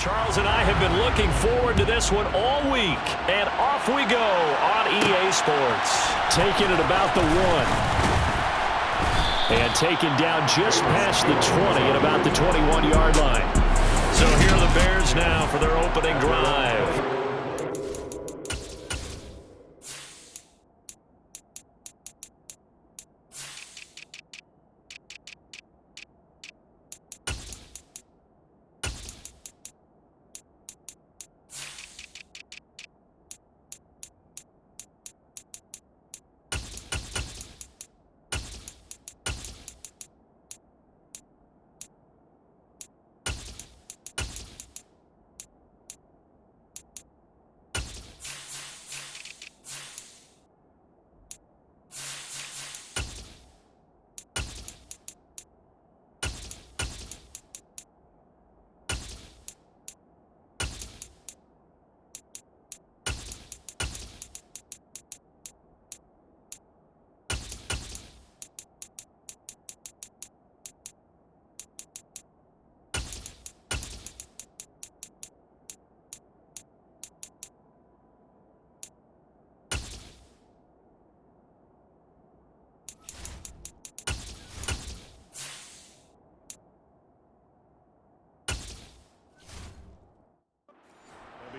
Charles and I have been looking forward to this one all week. And off we go on EA Sports. Taking it about the 1. And taken down just past the 20 at about the 21-yard line. So here are the Bears now for their opening drive.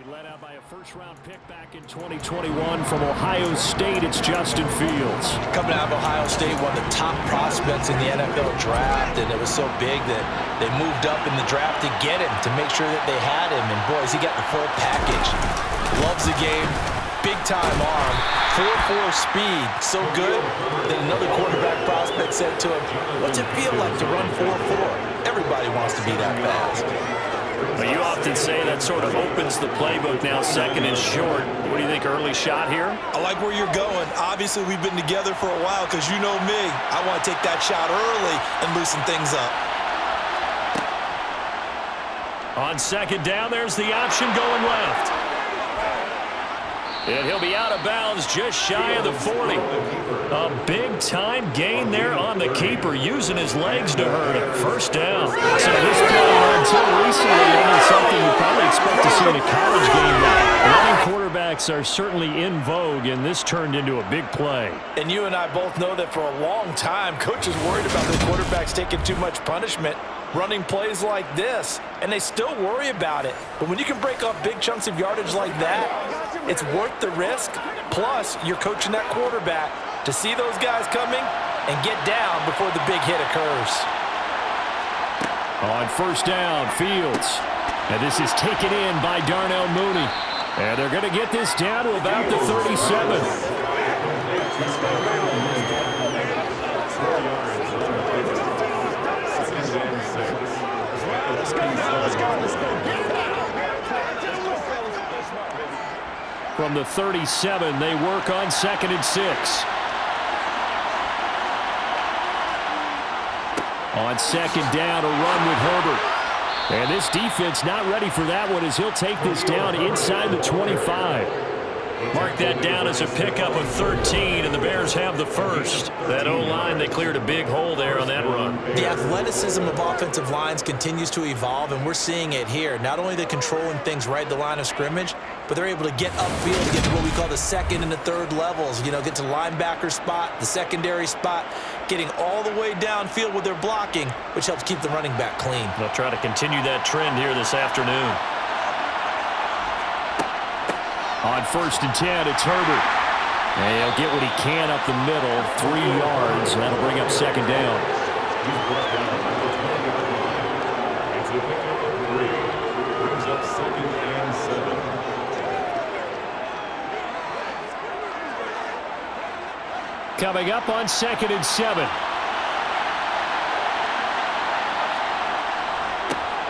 Led out by a first-round pick back in 2021 from Ohio State. It's Justin Fields. Coming out of Ohio State, one of the top prospects in the NFL draft, and it was so big that they moved up in the draft to get him, to make sure that they had him. And, boys, he got the full package. Loves the game, big-time arm, 4.4 speed, so good that another quarterback prospect said to him, "What's it feel like to run 4.4? Everybody wants to be that fast." Well, you often say that sort of opens the playbook now, second and short. What do you think, early shot here? I like where you're going. Obviously, we've been together for a while because you know me. I want to take that shot early and loosen things up. On second down, there's the option going left. And he'll be out of bounds just shy of the 40. A big-time gain there on the keeper, using his legs to hurt him. First down. So this play, until recently, only something you probably expect to see in a college game. Running quarterbacks are certainly in vogue, and this turned into a big play. And you and I both know that for a long time, coaches worried about their quarterbacks taking too much punishment, running plays like this, and they still worry about it. But when you can break up big chunks of yardage like that, it's worth the risk. Plus, you're coaching that quarterback to see those guys coming and get down before the big hit occurs. On first down, Fields. And this is taken in by Darnell Mooney. And they're going to get this down to about the 37. From the 37, they work on second and 6. On second down, a run with Herbert. And this defense not ready for that one as he'll take this down inside the 25. Mark that down as a pickup of 13, and the Bears have the first. That O-line, they cleared a big hole there on that run. The athleticism of offensive lines continues to evolve, and we're seeing it here. Not only they're controlling things right at the line of scrimmage, but they're able to get upfield to get to what we call the second and the third levels. You know, get to linebacker spot, the secondary spot, getting all the way downfield with their blocking, which helps keep the running back clean. They'll try to continue that trend here this afternoon. On first and 10, it's Herbert. And he'll get what he can up the middle, 3 yards, and that'll bring up second down. Coming up on second and 7.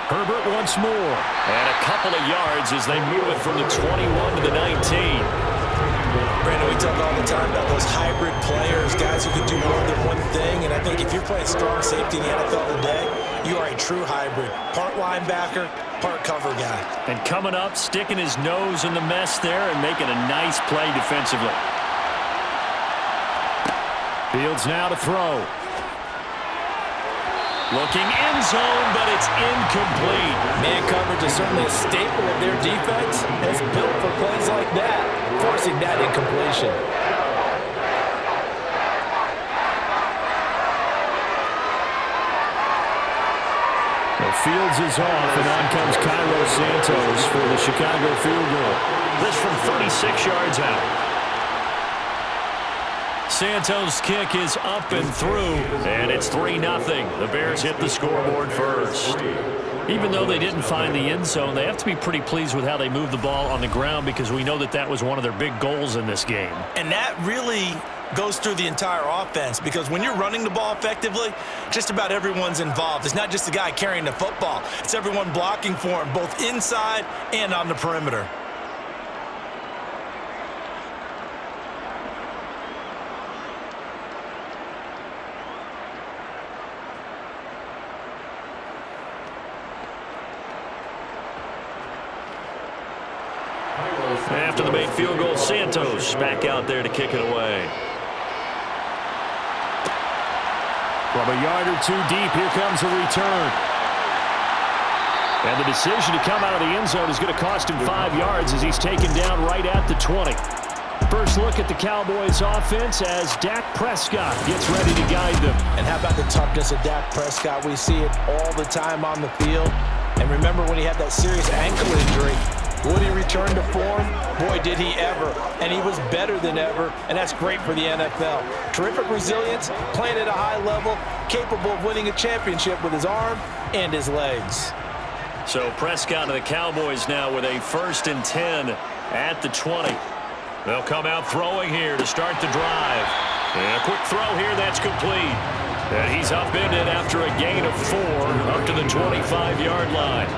Herbert once more. And a couple of yards as they move it from the 21 to the 19. Brandon, we talk all the time about those hybrid players, guys who can do more than one thing. And I think if you're playing strong safety in the NFL today, you are a true hybrid. Part linebacker, part cover guy. And coming up, sticking his nose in the mess there and making a nice play defensively. Fields now to throw. Looking end zone, but it's incomplete. Man coverage is certainly a staple of their defense. It's built for plays like that, forcing that incompletion. Fields is off, and on comes Cairo Santos for the Chicago field goal. This from 36 yards out. Santos' kick is up and through, and it's 3-0. The Bears hit the scoreboard first. Even though they didn't find the end zone, they have to be pretty pleased with how they moved the ball on the ground because we know that that was one of their big goals in this game. And that really goes through the entire offense because when you're running the ball effectively, just about everyone's involved. It's not just the guy carrying the football. It's everyone blocking for him, both inside and on the perimeter. After the made field goal, Santos back out there to kick it away. From a yard or two deep, here comes a return. And the decision to come out of the end zone is going to cost him 5 yards as he's taken down right at the 20. First look at the Cowboys offense as Dak Prescott gets ready to guide them. And how about the toughness of Dak Prescott? We see it all the time on the field. And remember when he had that serious ankle injury, would he return to form? Boy, did he ever. And he was better than ever, and that's great for the NFL. Terrific resilience, playing at a high level, capable of winning a championship with his arm and his legs. So Prescott and the Cowboys now with a 1st and 10 at the 20. They'll come out throwing here to start the drive. And a quick throw here, that's complete. And he's upended after a gain of 4 up to the 25-yard line.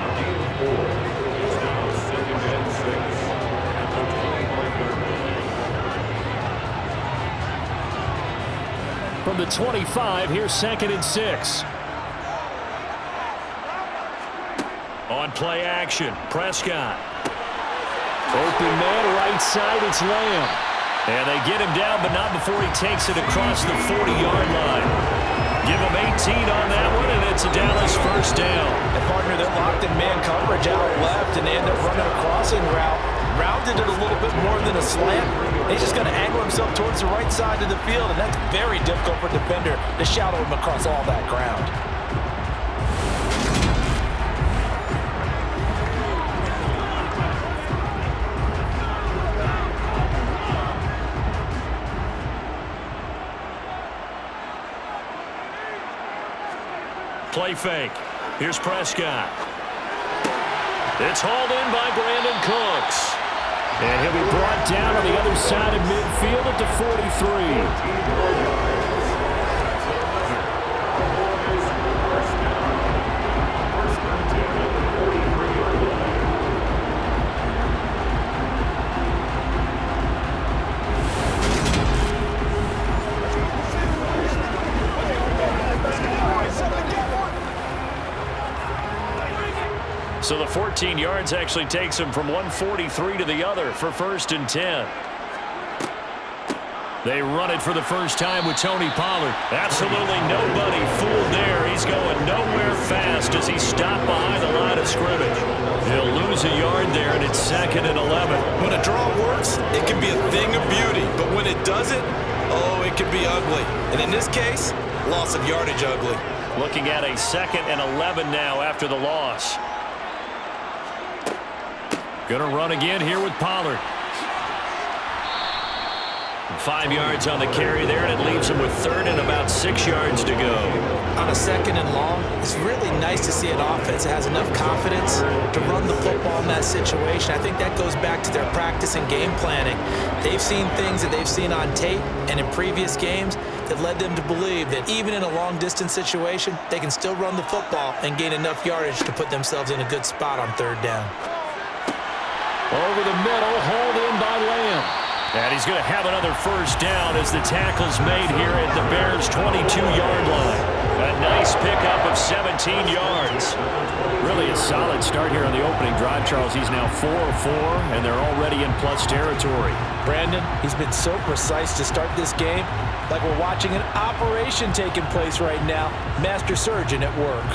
From the 25, here's 2nd and 6. On play action, Prescott. Open man, right side, it's Lamb. And they get him down, but not before he takes it across the 40-yard line. Give him 18 on that one, and it's a Dallas 1st down. And partner, they're locked in man coverage out left, and they end up running a crossing route. Rounded it a little bit more than a slant. He's just going to angle himself towards the right side of the field, and that's very difficult for a defender to shadow him across all that ground. Play fake. Here's Prescott. It's hauled in by Brandon Cooks. And he'll be brought down on the other side of midfield at the 43. So the 14 yards actually takes him from 143 to the other for 1st and 10. They run it for the first time with Tony Pollard. Absolutely nobody fooled there. He's going nowhere fast as he's stopped behind the line of scrimmage. He'll lose a yard there, and it's 2nd and 11. When a draw works, it can be a thing of beauty. But when it doesn't, oh, it can be ugly. And in this case, loss of yardage ugly. Looking at a 2nd and 11 now after the loss. Going to run again here with Pollard. 5 yards on the carry there, and it leaves him with 3rd and about 6 yards to go. On a 2nd and long, it's really nice to see an offense that has enough confidence to run the football in that situation. I think that goes back to their practice and game planning. They've seen things that they've seen on tape and in previous games that led them to believe that even in a long-distance situation, they can still run the football and gain enough yardage to put themselves in a good spot on 3rd down. Over the middle, hauled in by Lamb. And he's going to have another 1st down as the tackle's made here at the Bears' 22-yard line. A nice pickup of 17 yards. Really a solid start here on the opening drive, Charles. He's now 4 of 4, and they're already in plus territory. Brandon, he's been so precise to start this game, like we're watching an operation taking place right now. Master surgeon at work.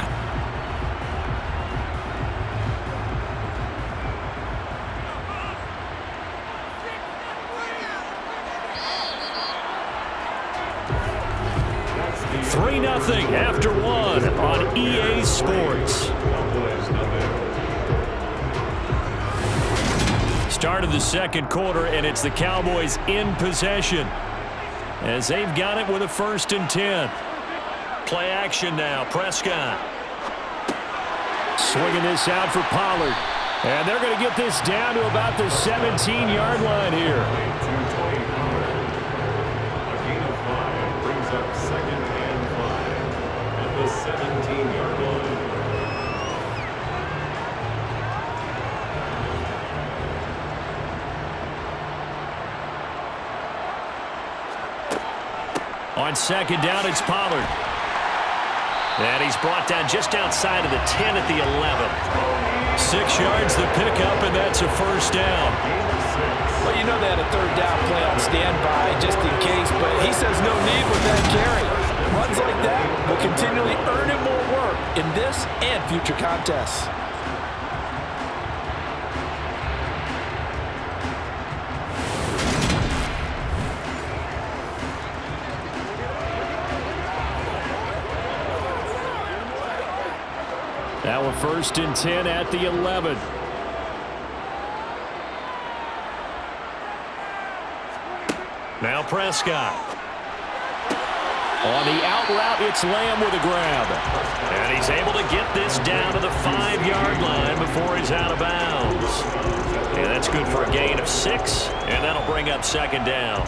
after one on EA Sports. Start of the second quarter, and it's the Cowboys in possession as they've got it with a 1st and 10. Play action now. Prescott. Swinging this out for Pollard. And they're going to get this down to about the 17-yard line here. A gain of 5 brings up 2nd and 5 at the 17-yard line. On 2nd down, it's Pollard. And he's brought down just outside of the 10 at the 11. 6 yards the pickup, and that's a 1st down. Well, you know they had a 3rd down play on standby just in case, but he says no need with that carry. Runs like that will continually earn him more work in this and future contests. Now a 1st and 10 at the 11. Now Prescott. On the out route, it's Lamb with a grab. And he's able to get this down to the 5-yard line before he's out of bounds. And that's good for a gain of 6, and that'll bring up 2nd down.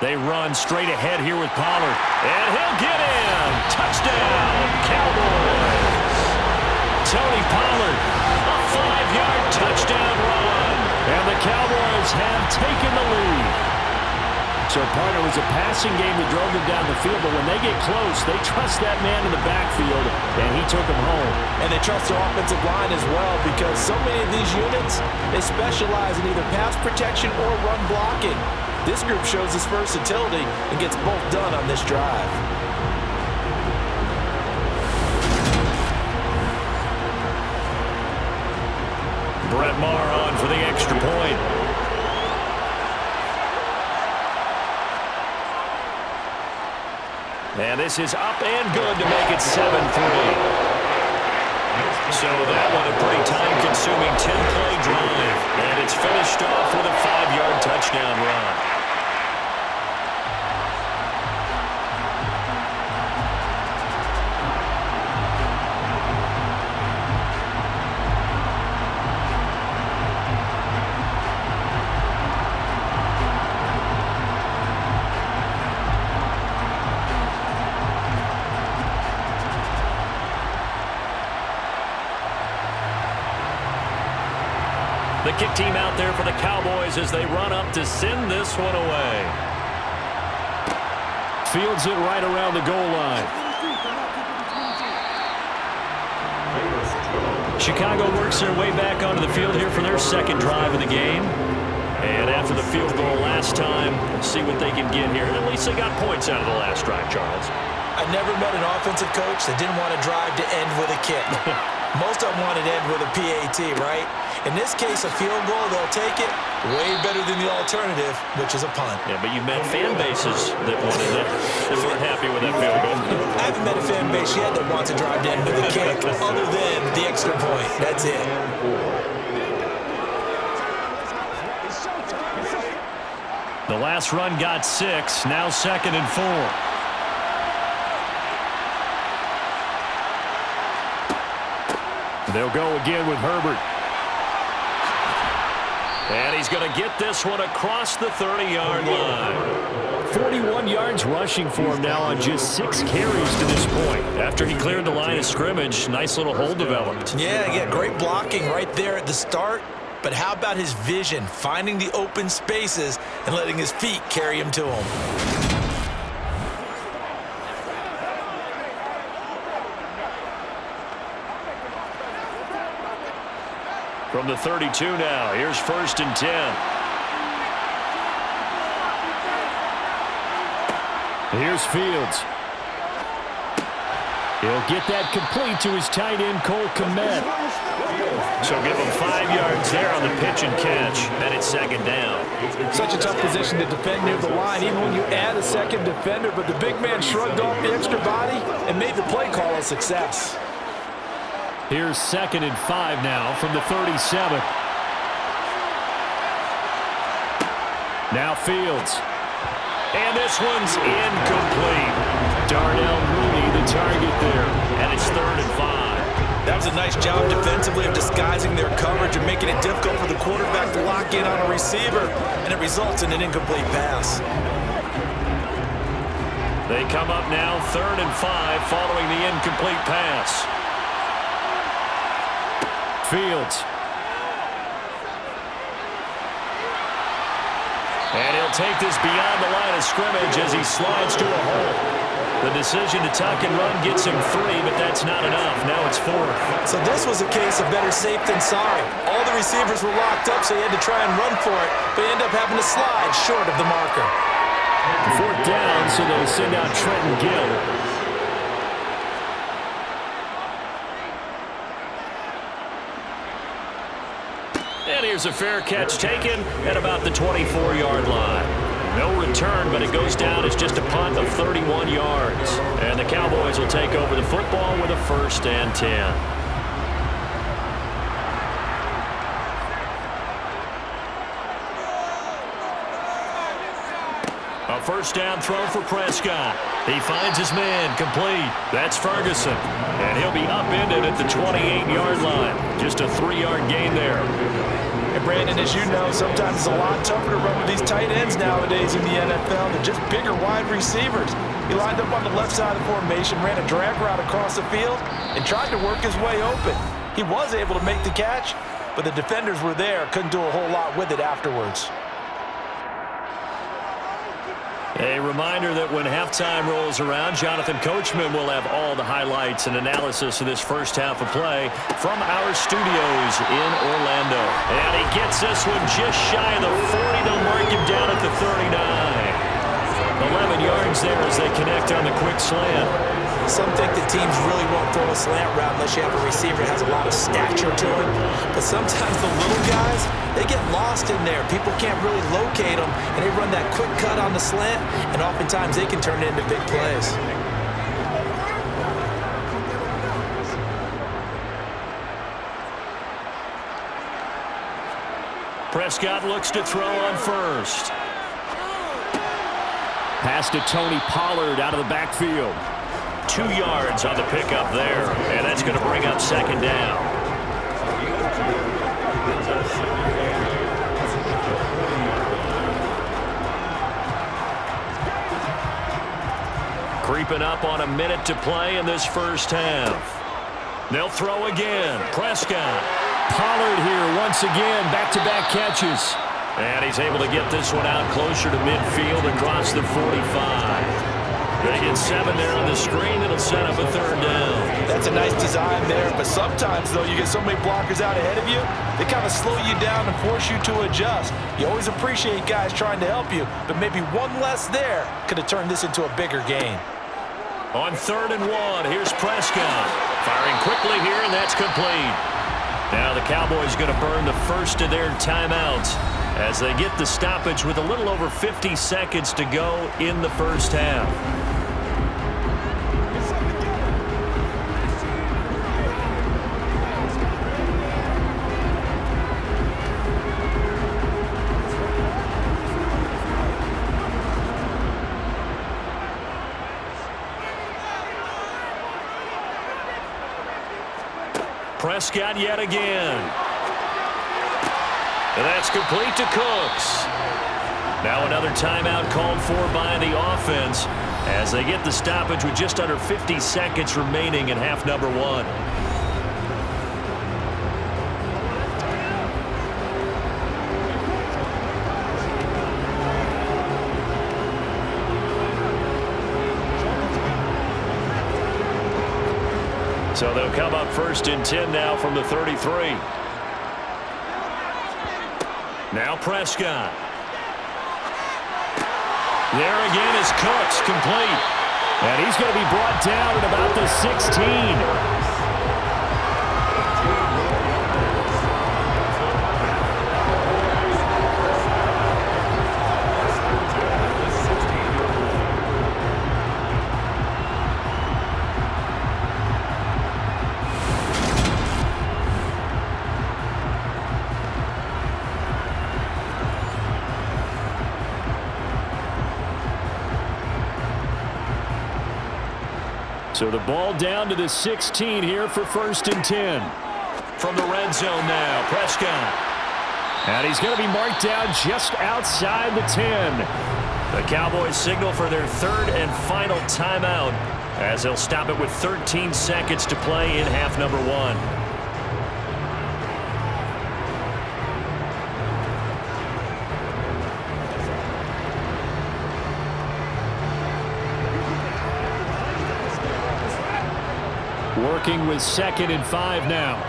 They run straight ahead here with Pollard. And he'll get in. Touchdown, Cowboys. Tony Pollard, a 5-yard touchdown run. And the Cowboys have taken the lead. So, partner, it was a passing game that drove them down the field, but when they get close, they trust that man in the backfield, and he took them home. And they trust their offensive line as well, because so many of these units, they specialize in either pass protection or run blocking. This group shows its versatility and gets both done on this drive. Brett Maher on for the extra point. And this is up and good to make it 7-3. So that one a pretty time-consuming 10-play drive. And it's finished off with a 5-yard touchdown run. The kick team out there for the Cowboys as they run up to send this one away. Fields it right around the goal line. Chicago works their way back onto the field here for their 2nd drive of the game. And after the field goal last time, we'll see what they can get here. At least they got points out of the last drive, Charles. I never met an offensive coach that didn't want a drive to end with a kick. Most of them want it to end with a PAT, right? In this case, a field goal, they'll take it. Way better than the alternative, which is a punt. Yeah, but you've met fan bases that wanted that, that weren't happy with that field goal. I haven't met a fan base yet that wants a drive to end with a kick, other than the extra point. That's it. The last run got 6, now 2nd and 4. They'll go again with Herbert. And he's going to get this one across the 30-yard line. 41 yards rushing for him now on just 6 carries to this point. After he cleared the line of scrimmage, nice little hole developed. Yeah, great blocking right there at the start. But how about his vision, finding the open spaces and letting his feet carry him to him? From the 32 now, here's 1st and 10. Here's Fields. He'll get that complete to his tight end, Cole Kmet. So give him 5 yards there on the pitch and catch, and it's second down. Such a tough position to defend near the line, even when you add a second defender, but the big man shrugged off the extra body and made the play call a success. Here's 2nd and 5 now from the 37. Now Fields. And this one's incomplete. Darnell Mooney the target there, and it's 3rd and 5. That was a nice job defensively of disguising their coverage and making it difficult for the quarterback to lock in on a receiver, and it results in an incomplete pass. They come up now 3rd and 5 following the incomplete pass. Fields. And he'll take this beyond the line of scrimmage as he slides to a hole. The decision to tuck and run gets him 3, but that's not enough. Now it's 4th. So this was a case of better safe than sorry. All the receivers were locked up, so he had to try and run for it, but he ended up having to slide short of the marker. 4th down, so they'll send out Trenton Gill. And here's a fair catch taken at about the 24-yard line. No return, but it goes down as just a punt of 31 yards. And the Cowboys will take over the football with a 1st and 10. A 1st down throw for Prescott. He finds his man complete. That's Ferguson. And he'll be upended at the 28-yard line. Just a 3-yard gain there. And Brandon, as you know, sometimes it's a lot tougher to run with these tight ends nowadays in the NFL than just bigger wide receivers. He lined up on the left side of the formation, ran a drag route across the field, and tried to work his way open. He was able to make the catch, but the defenders were there, couldn't do a whole lot with it afterwards. A reminder that when halftime rolls around, Jonathan Coachman will have all the highlights and analysis of this first half of play from our studios in Orlando. And he gets this one just shy of the 40. They'll mark him down at the 39. 11 yards there as they connect on the quick slant. Some think that teams really won't throw a slant route unless you have a receiver that has a lot of stature to him. But sometimes the little guys, they get lost in there. People can't really locate them, and they run that quick cut on the slant, and oftentimes they can turn it into big plays. Prescott looks to throw on 1st. Pass to Tony Pollard out of the backfield. 2 yards on the pickup there, and that's going to bring up 2nd down. Creeping up on a minute to play in this first half. They'll throw again. Prescott. Pollard here once again, back-to-back catches. And he's able to get this one out closer to midfield across the 45. They get 7 there on the screen. It'll set up a 3rd down. That's a nice design there, but sometimes, though, you get so many blockers out ahead of you, they kind of slow you down and force you to adjust. You always appreciate guys trying to help you, but maybe one less there could have turned this into a bigger gain. On 3rd and 1, here's Prescott. Firing quickly here, and that's complete. Now the Cowboys going to burn the first of their timeouts as they get the stoppage with a little over 50 seconds to go in the first half. Prescott yet again. And that's complete to Cooks. Now another timeout called for by the offense as they get the stoppage with just under 50 seconds remaining in half number 1. So they'll come up 1st and 10 now from the 33. Now Prescott. There again is Cooks, complete. And he's going to be brought down at about the 16. So the ball down to the 16 here for 1st and 10. From the red zone now, Prescott. And he's going to be marked down just outside the 10. The Cowboys signal for their 3rd and final timeout as they'll stop it with 13 seconds to play in half number 1. Working with 2nd and 5 now.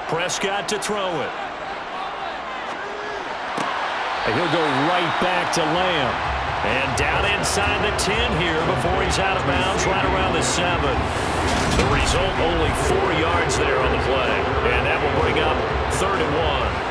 Prescott to throw it. And he'll go right back to Lamb. And down inside the 10 here before he's out of bounds right around the 7. The result, only 4 yards there on the play. And that will bring up 3rd and 1.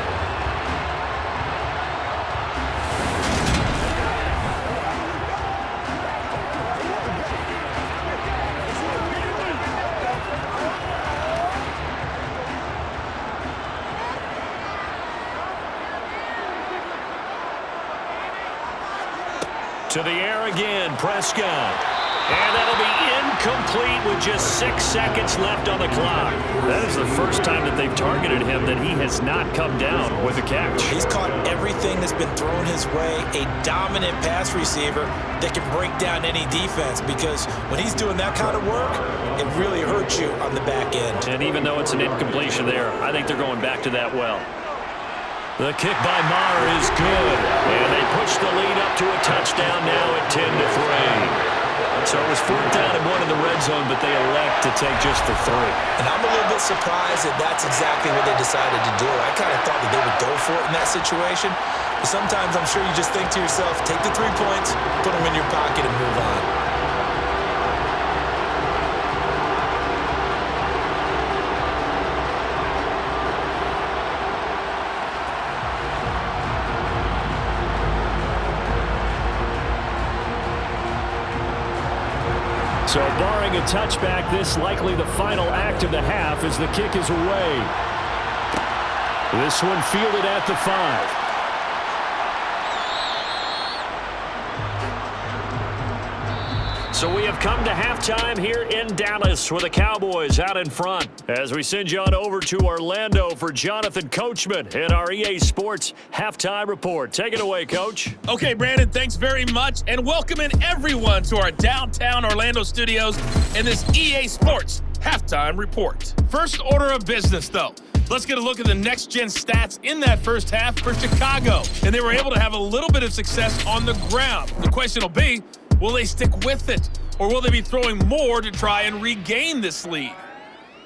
To the air again, Prescott. And that'll be incomplete with just 6 seconds left on the clock. That is the first time that they've targeted him that he has not come down with a catch. He's caught everything that's been thrown his way. A dominant pass receiver that can break down any defense, because when he's doing that kind of work, it really hurts you on the back end. And even though it's an incompletion there, I think they're going back to that well. The kick by Maher is good. And they push the lead up to a touchdown now at 10-3. So it was 4th down and 1 in the red zone, but they elect to take just the 3. And I'm a little bit surprised that that's exactly what they decided to do. I kind of thought that they would go for it in that situation. But sometimes I'm sure you just think to yourself, take the 3 points, put them in your pocket, and move on. So barring a touchback, this likely the final act of the half as the kick is away. This one fielded at the 5. So we have come to halftime here in Dallas with the Cowboys out in front as we send you on over to Orlando for Jonathan Coachman in our EA Sports Halftime Report. Take it away, Coach. Okay, Brandon, thanks very much, and welcoming everyone to our downtown Orlando studios in this EA Sports Halftime Report. First order of business, though. Let's get a look at the next-gen stats in that first half for Chicago. And they were able to have a little bit of success on the ground. The question will be, will they stick with it, or will they be throwing more to try and regain this lead?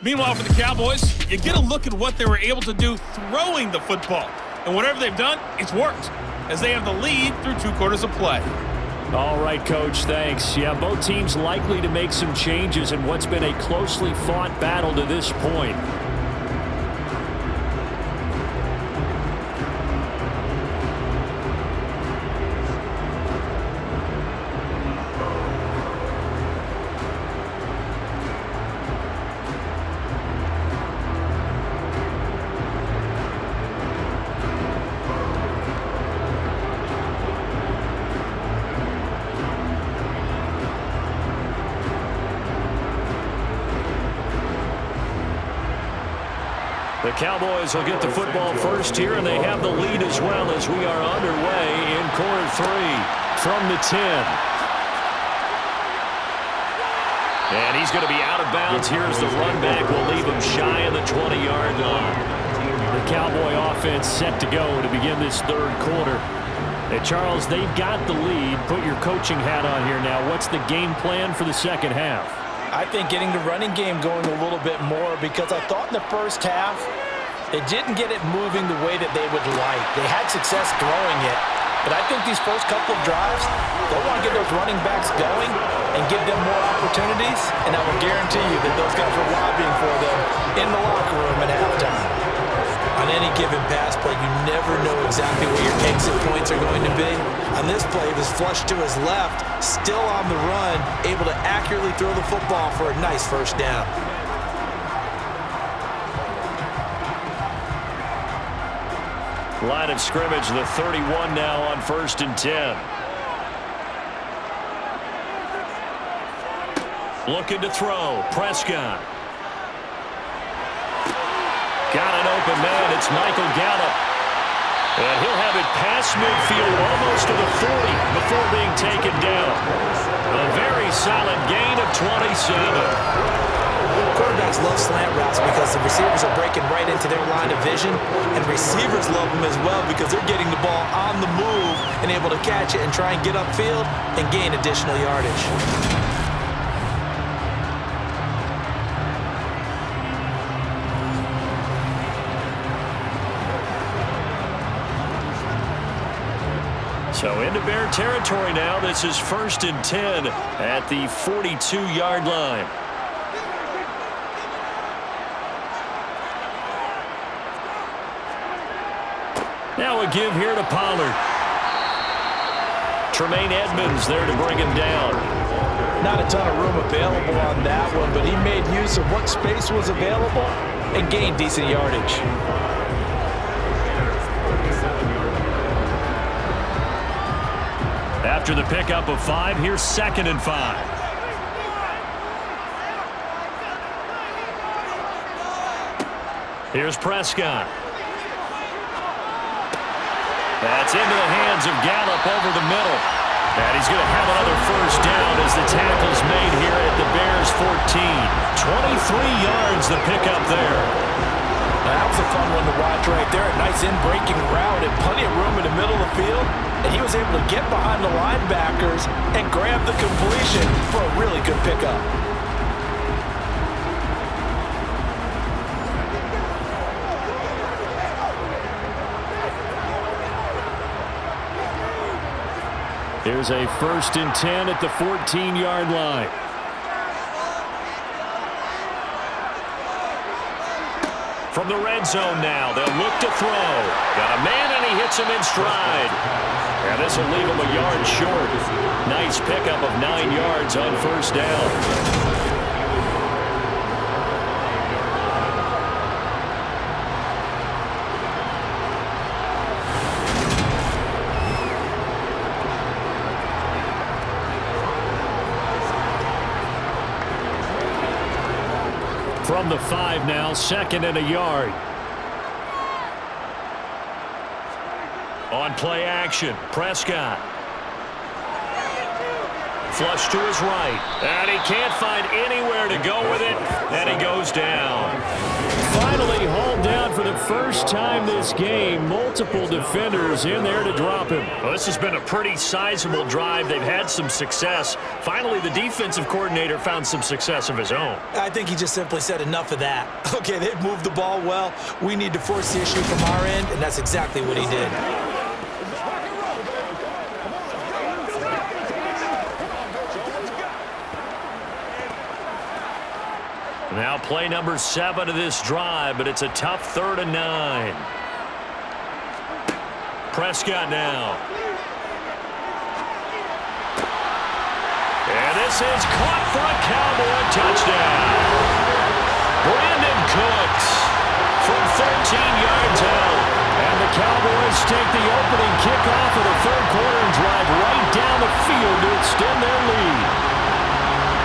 Meanwhile, for the Cowboys, you get a look at what they were able to do throwing the football. And whatever they've done, it's worked, as they have the lead through 2 quarters of play. All right, Coach, thanks. Yeah, both teams likely to make some changes in what's been a closely fought battle to this point. The Cowboys will get the football first here, and they have the lead as well as we are underway in quarter 3 from the 10. And he's going to be out of bounds. Here's the run back. Will leave him shy of the 20-yard line. The Cowboy offense set to go to begin this 3rd quarter. And Charles, they've got the lead. Put your coaching hat on here now. What's the game plan for the second half? I think getting the running game going a little bit more, because I thought in the first half they didn't get it moving the way that they would like. They had success throwing it, But I think these first couple of drives, they'll want to get those running backs going and give them more opportunities, and I will guarantee you that those guys are lobbying for them in the locker room at halftime. On any given pass play, you never know exactly where your exit points are going to be. On this play, he was flushed to his left, still on the run, able to accurately throw the football for a nice first down. Line of scrimmage, the 31 now on 1st and 10. Looking to throw. Prescott. Got an open man. It's Michael Gallup. And he'll have it past midfield almost to the 40 before being taken down. A very solid gain of 27. Quarterbacks love slant routes because the receivers are breaking right into their line of vision, and receivers love them as well because they're getting the ball on the move and able to catch it and try and get upfield and gain additional yardage. So into Bear territory now. This is 1st and 10 at the 42-yard line. Now a give here to Pollard. Tremaine Edmonds there to bring him down. Not a ton of room available on that one, but he made use of what space was available and gained decent yardage. After the pickup of 5, here's 2nd and 5. Here's Prescott. That's into the hands of Gallup over the middle. And he's going to have another first down as the tackle's made here at the Bears 14. 23 yards the pickup there. That was a fun one to watch right there. A nice in-breaking route and plenty of room in the middle of the field. And he was able to get behind the linebackers and grab the completion for a really good pickup. Here's a 1st and 10 at the 14-yard line. From the red zone now, they'll look to throw. Got a man, and he hits him in stride. And this will leave him a yard short. Nice pickup of 9 yards on 1st down. From the 5 now, 2nd and a yard. On play action, Prescott. Flush to his right. And he can't find anywhere to go with it. And he goes down. Finally hauled down for the first time this game. Multiple defenders in there to drop him. Well, this has been a pretty sizable drive. They've had some success. Finally, the defensive coordinator found some success of his own. I think he just simply said enough of that. Okay, they've moved the ball well. We need to force the issue from our end, and that's exactly what he did. Now play number 7 of this drive, but it's a tough 3rd and 9. Prescott now. And this is caught for a Cowboy touchdown. Brandon Cooks from 13 yards out. And the Cowboys take the opening kickoff of the 3rd quarter and drive right down the field to extend their lead.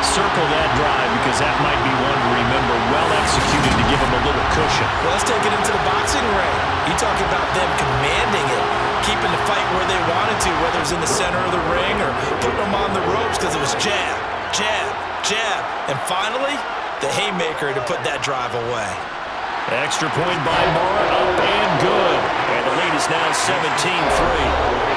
Circle that drive because that might be one to remember, well executed to give them a little cushion. Well, let's take it into the boxing ring. You talk about them commanding it, keeping the fight where they wanted to, whether it was in the center of the ring or putting them on the ropes because it was jab, jab, jab, and finally, the haymaker to put that drive away. Extra point by Moore, up and good. And the lead is now 17-3.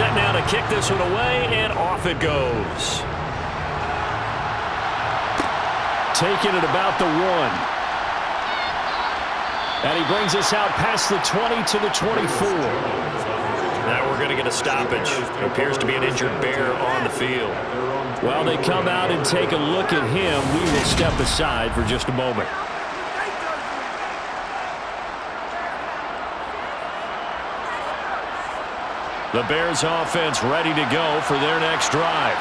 set now to kick this one away, and off it goes. Taking it about the 1. And he brings us out past the 20 to the 24. Now we're going to get a stoppage. It appears to be an injured Bear on the field. While they come out and take a look at him, we will step aside for just a moment. The Bears offense ready to go for their next drive.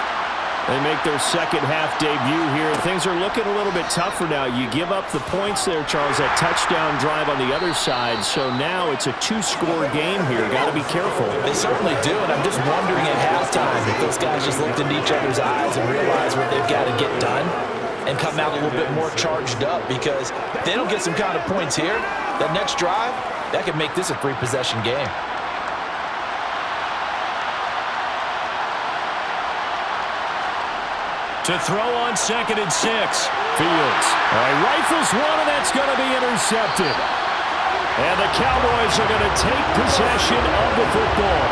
They make their second half debut here. Things are looking a little bit tougher now. You give up the points there, Charles, that touchdown drive on the other side. So now it's a 2-score game here. Got to be careful. They certainly do, and I'm just wondering at halftime if those guys just looked into each other's eyes and realized what they've got to get done and come out a little bit more charged up, because if they don't get some kind of points here, that next drive, that could make this a 3-possession game. To throw on 2nd and 6. Fields. All right, rifles one, and that's going to be intercepted. And the Cowboys are going to take possession of the football.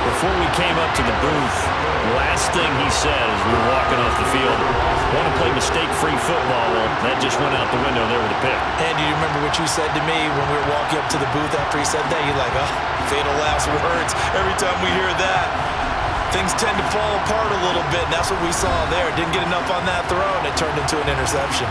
Before we came up to the booth, the last thing he said as we were walking off the field, want to play mistake-free football. Well, that just went out the window there with a pick. And do you remember what you said to me when we were walking up to the booth after he said that? You're like, oh, fatal last words. Every time we hear that, things tend to fall apart a little bit, and that's what we saw there. Didn't get enough on that throw, and it turned into an interception.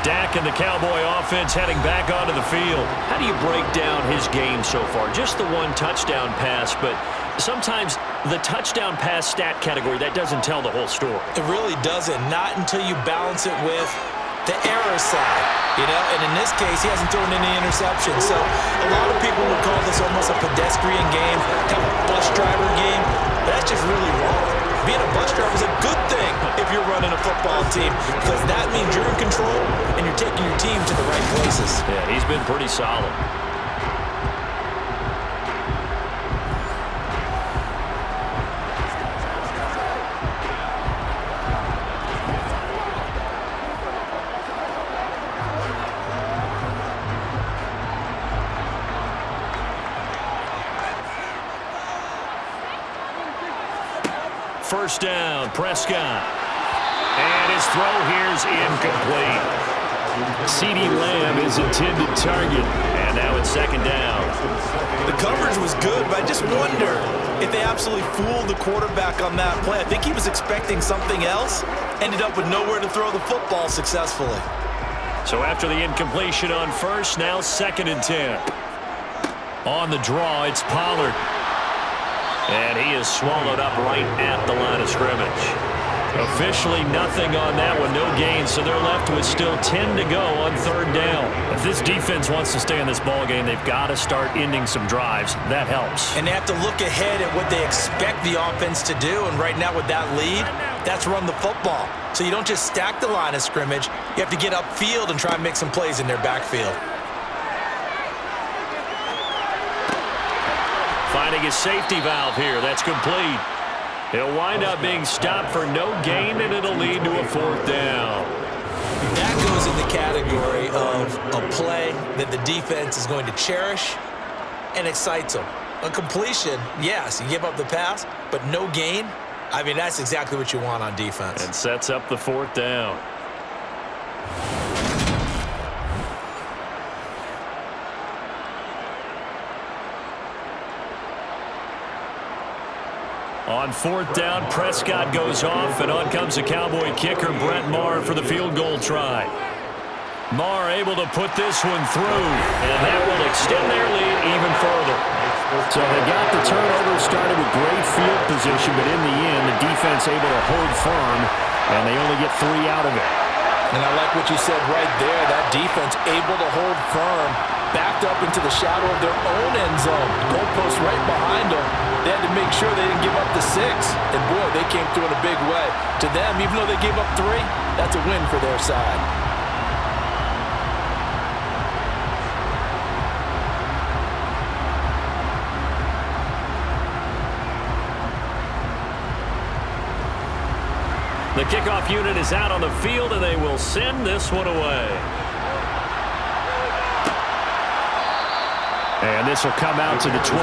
Dak and the Cowboy offense heading back onto the field. How do you break down his game so far? Just the one touchdown pass, but sometimes the touchdown pass stat category, that doesn't tell the whole story. It really doesn't, not until you balance it with the error side, and in this case, he hasn't thrown any interceptions. So a lot of people would call this almost a pedestrian game, kind of a bus driver game. But that's just really wrong. Being a bus driver is a good thing if you're running a football team, because that means you're in control and you're taking your team to the right places. Yeah, he's been pretty solid. First down, Prescott. And his throw here is incomplete. CeeDee Lamb is intended target. And now it's 2nd down. The coverage was good, but I just wonder if they absolutely fooled the quarterback on that play. I think he was expecting something else. Ended up with nowhere to throw the football successfully. So after the incompletion on first, now 2nd and 10. On the draw, it's Pollard. And he is swallowed up right at the line of scrimmage. Officially nothing on that one, no gain, so they're left with still 10 to go on 3rd down. If this defense wants to stay in this ballgame, they've got to start ending some drives. That helps. And they have to look ahead at what they expect the offense to do, and right now with that lead, that's run the football. So you don't just stack the line of scrimmage, you have to get upfield and try and make some plays in their backfield. Finding his safety valve here. That's complete. He'll wind up being stopped for no gain, and it'll lead to a 4th down. That goes in the category of a play that the defense is going to cherish and excites them. A completion, yes, you give up the pass, but no gain. I mean, that's exactly what you want on defense. And sets up the 4th down. On 4th down, Prescott goes off, and on comes the Cowboy kicker, Brett Maher, for the field goal try. Maher able to put this one through, and that will extend their lead even further. So they got the turnover started with great field position, but in the end, the defense able to hold firm, and they only get 3 out of it. And I like what you said right there. That defense able to hold firm, backed up into the shadow of their own end zone. Goalpost right behind them. They had to make sure they didn't give up the 6. And boy, they came through in a big way. To them, even though they gave up 3, that's a win for their side. The kickoff unit is out on the field, and they will send this one away. And this will come out to the 25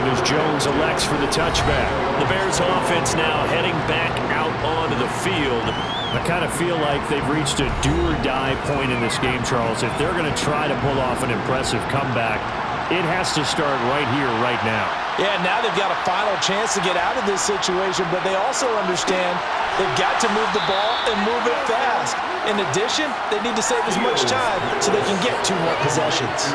as Jones elects for the touchback. The Bears offense now heading back out onto the field. I kind of feel like they've reached a do-or-die point in this game, Charles. If they're going to try to pull off an impressive comeback, it has to start right here, right now. Yeah, now they've got a final chance to get out of this situation, but they also understand they've got to move the ball and move it fast. In addition, they need to save as much time so they can get 2 more possessions.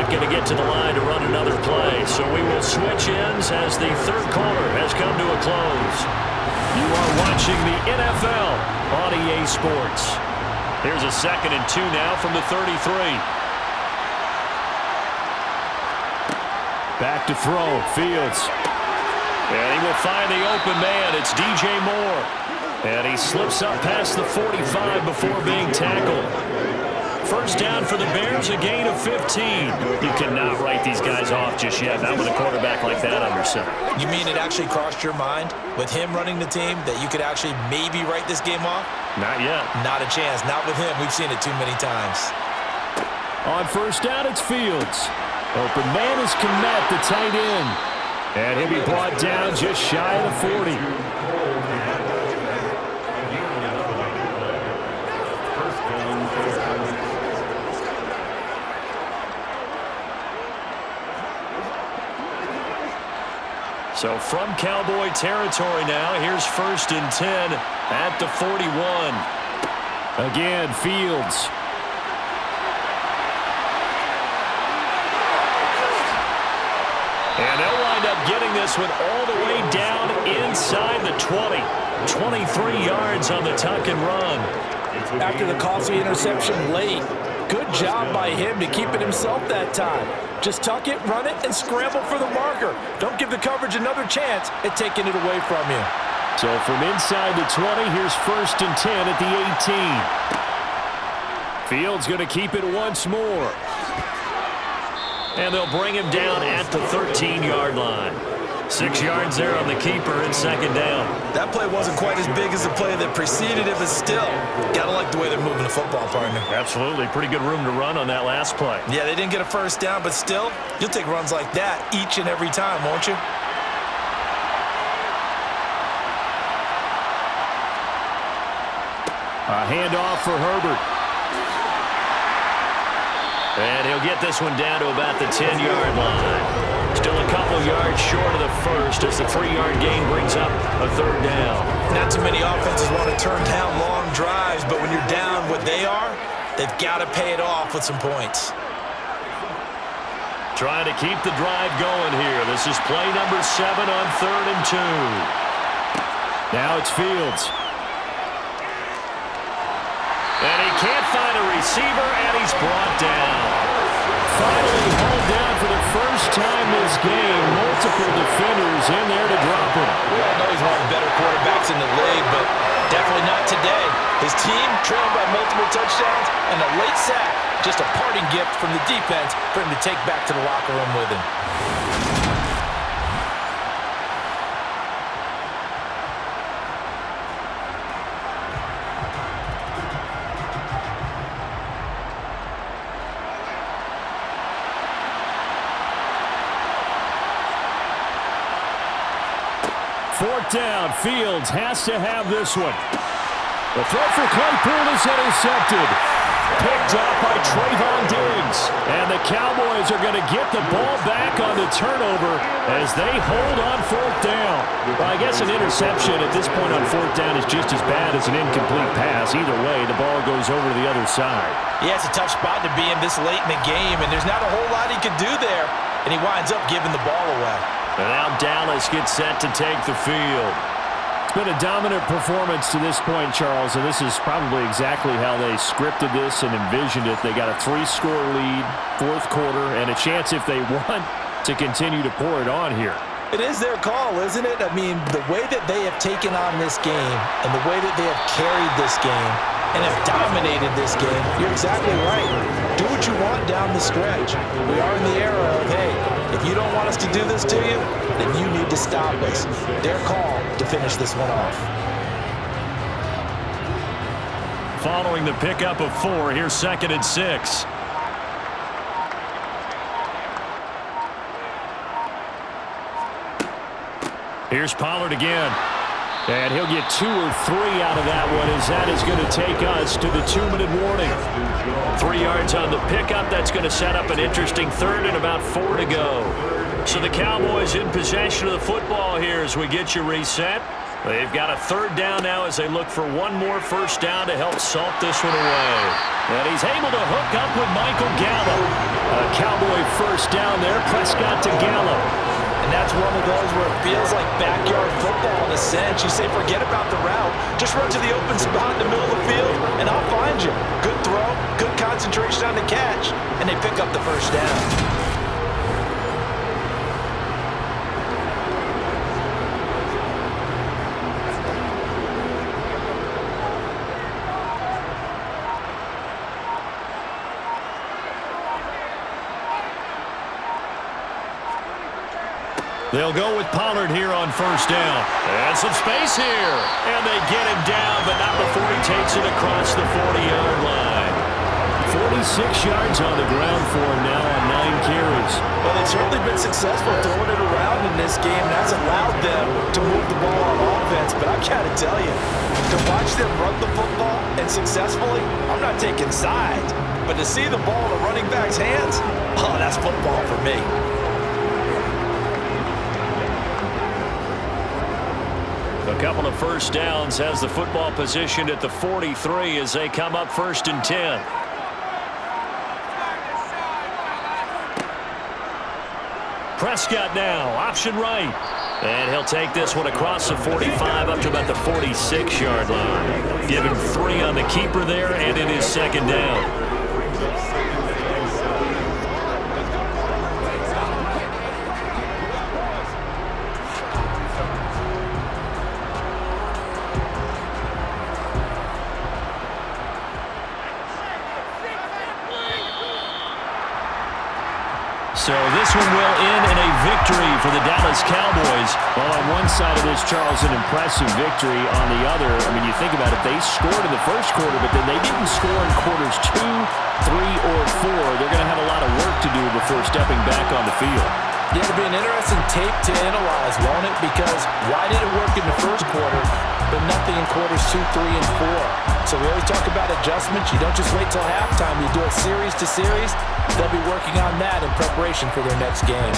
Going to get to the line to run another play. So we will switch ends as the third quarter has come to a close. You are watching the NFL on EA Sports. Here's a 2nd and 2 now from the 33. Back to throw. Fields. And he will find the open man. It's DJ Moore. And he slips up past the 45 before being tackled. First down for the Bears, a gain of 15. You cannot write these guys off just yet, not with a quarterback like that under center. You mean it actually crossed your mind with him running the team that you could actually maybe write this game off? Not yet. Not a chance. Not with him. We've seen it too many times. On first down, it's Fields. Open man is Kmet, the tight end. And he'll be brought down just shy of the 40. So from Cowboy territory now, here's 1st and 10 at the 41. Again, Fields. And they'll wind up getting this one all the way down inside the 20. 23 yards on the tuck and run. After the costly interception late, good job by him to keep it himself that time. Just tuck it, run it, and scramble for the marker. Don't give the coverage another chance at taking it away from you. So from inside the 20, here's 1st and 10 at the 18. Fields going to keep it once more. And they'll bring him down at the 13-yard line. 6 yards there on the keeper and 2nd down. That play wasn't quite as big as the play that preceded it, but still, gotta like the way they're moving the football, partner. Absolutely. Pretty good room to run on that last play. Yeah, they didn't get a first down, but still, you'll take runs like that each and every time, won't you? A handoff for Herbert. And he'll get this one down to about the 10-yard line. Still a couple yards short of the first as the 3-yard gain brings up a 3rd down. Not too many offenses want to turn down long drives, but when you're down what they are, they've got to pay it off with some points. Trying to keep the drive going here. This is play number 7 on 3rd and 2. Now it's Fields. And he can't find a receiver, and he's brought down. Finally hauled down for the first time this game. Multiple defenders in there to drop him. We all know he's one of the better quarterbacks in the league, but definitely not today. His team trailed by multiple touchdowns, and a late sack, just a parting gift from the defense for him to take back to the locker room with him. Fourth down, Fields has to have this one. The throw for Claypool is intercepted. Picked up by Trayvon Diggs. And the Cowboys are going to get the ball back on the turnover as they hold on 4th down. Well, I guess an interception at this point on 4th down is just as bad as an incomplete pass. Either way, the ball goes over to the other side. Yeah, it's a tough spot to be in this late in the game, and there's not a whole lot he could do there, and he winds up giving the ball away. And now Dallas gets set to take the field. It's been a dominant performance to this point, Charles, and this is probably exactly how they scripted this and envisioned it. They got a 3-score lead, 4th quarter, and a chance if they want to continue to pour it on here. It is their call, isn't it? I mean, the way that they have taken on this game and the way that they have carried this game, and have dominated this game. You're exactly right. Do what you want down the stretch. We are in the era of, hey, if you don't want us to do this to you, then you need to stop us. Their call to finish this one off. Following the pickup of 4, here's 2nd and 6. Here's Pollard again. And he'll get 2 or 3 out of that one, as that is going to take us to the 2-minute warning. 3 yards on the pickup. That's going to set up an interesting 3rd and about 4 to go. So the Cowboys in possession of the football here as we get you reset. They've got a 3rd down now as they look for one more first down to help salt this one away. And he's able to hook up with Michael Gallup. A Cowboy first down there. Prescott to Gallup. And that's one of those where it feels like backyard football in a sense. You say, forget about the route. Just run to the open spot in the middle of the field, and I'll find you. Good throw, good concentration on the catch, and they pick up the first down. They'll go with Pollard here on first down. And some space here. And they get him down, but not before he takes it across the 40-yard line. 46 yards on the ground for him now on 9 carries. Well, they've certainly been successful throwing it around in this game. That's allowed them to move the ball on offense. But I've got to tell you, to watch them run the football and successfully, I'm not taking sides. But to see the ball in a running back's hands, oh, that's football for me. A couple of first downs has the football positioned at the 43 as they come up 1st and 10. Prescott now, option right. And he'll take this one across the 45 up to about the 46-yard line. Give him 3 on the keeper there, and it is 2nd down. So this one will end in a victory for the Dallas Cowboys. Well, on one side of this, Charles, an impressive victory. On the other, I mean, you think about it, they scored in the first quarter, but then they didn't score in quarters 2, 3, or 4. They're going to have a lot of work to do before stepping back on the field. Yeah, it'll be an interesting tape to analyze, won't it? Because why did it work in the first quarter, but nothing in quarters 2, 3, and 4? So we always talk about adjustments. You don't just wait till halftime. You do it series to series. They'll be working on that in preparation for their next game.